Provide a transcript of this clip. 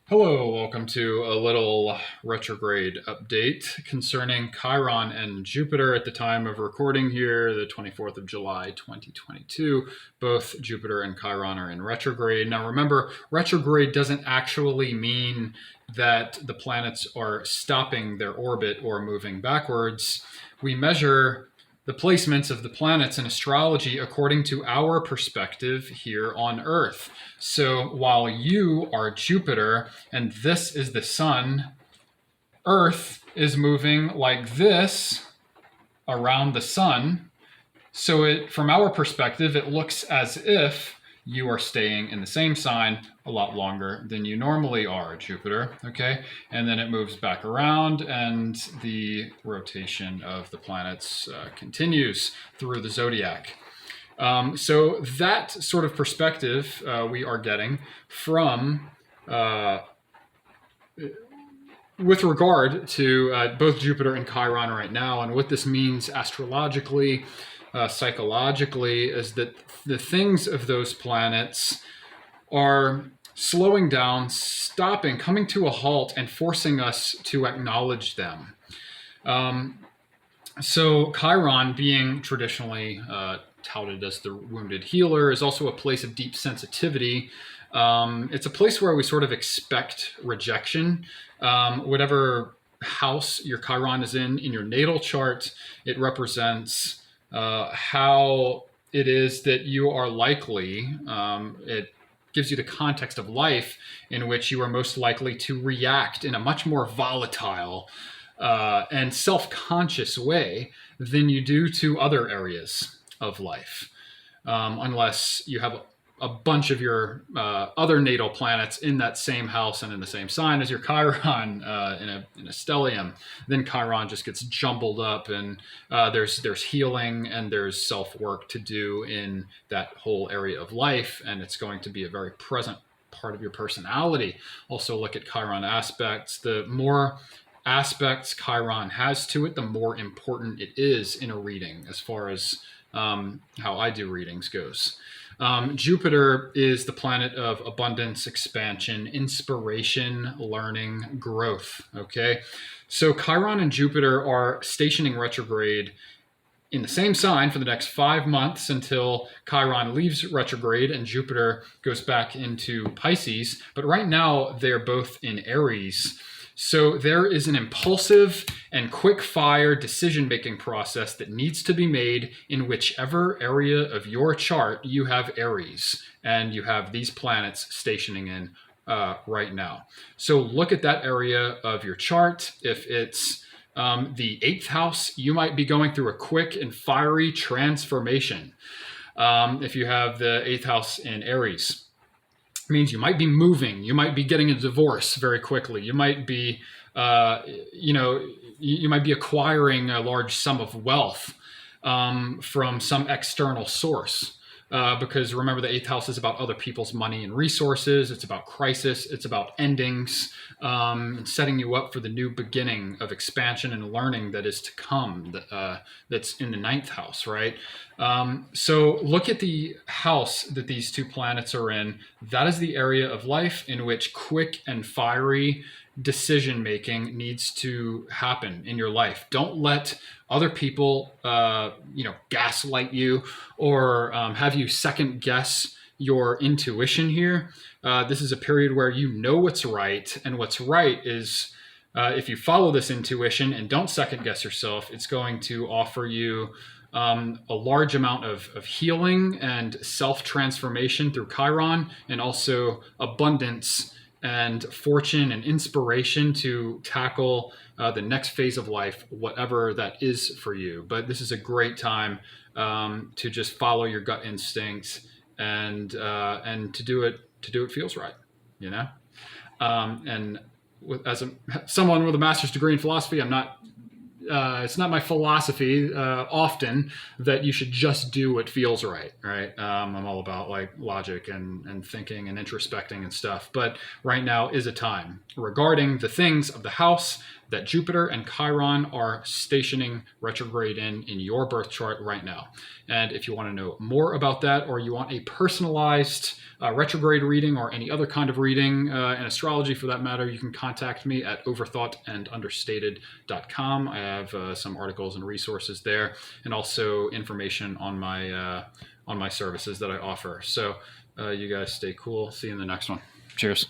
Hello, welcome to a little retrograde update concerning Chiron and Jupiter at the time of recording here, the 24th of July, 2022. Both Jupiter and Chiron are in retrograde. Now remember, retrograde doesn't actually mean that the planets are stopping their orbit or moving backwards. We measure the placements of the planets in astrology according to our perspective here on Earth. So while you are Jupiter and this is the sun, Earth is moving like this around the sun. So from our perspective, it looks as if you are staying in the same sign a lot longer than you normally are, Jupiter, okay? And then it moves back around and the rotation of the planets continues through the zodiac. So that sort of perspective we are getting from with regard to both Jupiter and Chiron right now, and what this means astrologically, psychologically, is that the things of those planets are slowing down, stopping, coming to a halt, and forcing us to acknowledge them. So Chiron, being traditionally touted as the wounded healer, is also a place of deep sensitivity. It's a place where we sort of expect rejection. Whatever house your Chiron is in your natal chart, it represents how it is that you are likely, it gives you the context of life in which you are most likely to react in a much more volatile and self-conscious way than you do to other areas of life, unless you have a bunch of your other natal planets in that same house and in the same sign as your Chiron in a stellium. Then Chiron just gets jumbled up, and there's healing and there's self-work to do in that whole area of life, and it's going to be a very present part of your personality. Also look at Chiron aspects. The more aspects Chiron has to it, the more important it is in a reading, as far as how I do readings goes. Jupiter is the planet of abundance, expansion, inspiration, learning, growth. Okay, so Chiron and Jupiter are stationing retrograde in the same sign for the next 5 months until Chiron leaves retrograde and Jupiter goes back into Pisces. But right now they're both in Aries. So there is an impulsive and quick-fire decision-making process that needs to be made in whichever area of your chart you have Aries and you have these planets stationing in right now. So look at that area of your chart. If it's the 8th house, you might be going through a quick and fiery transformation. If you have the 8th house in Aries, means you might be moving, you might be getting a divorce very quickly, you might be you might be acquiring a large sum of wealth from some external source, because remember, the 8th house is about other people's money and resources. It's about crisis, it's about endings, setting you up for the new beginning of expansion and learning that is to come, that's in the 9th house, right? So look at the house that these two planets are in. That is the area of life in which quick and fiery decision making needs to happen in your life. Don't let other people gaslight you or have you second guess your intuition here. This is a period where you know what's right, and what's right is, if you follow this intuition and don't second guess yourself, it's going to offer you a large amount of healing and self-transformation through Chiron, and also abundance and fortune and inspiration to tackle the next phase of life, whatever that is for you. But this is a great time to just follow your gut instincts and to do it feels right, you know. And someone with a master's degree in philosophy, I'm not. It's not my philosophy often that you should just do what feels right, right? I'm all about like logic and thinking and introspecting and stuff. But right now is a time regarding the things of the house that Jupiter and Chiron are stationing retrograde in your birth chart right now. And if you want to know more about that, or you want a personalized retrograde reading or any other kind of reading in astrology for that matter, you can contact me at overthoughtandunderstated.com. I have some articles and resources there, and also information on my services that I offer. So you guys stay cool. See you in the next one. Cheers.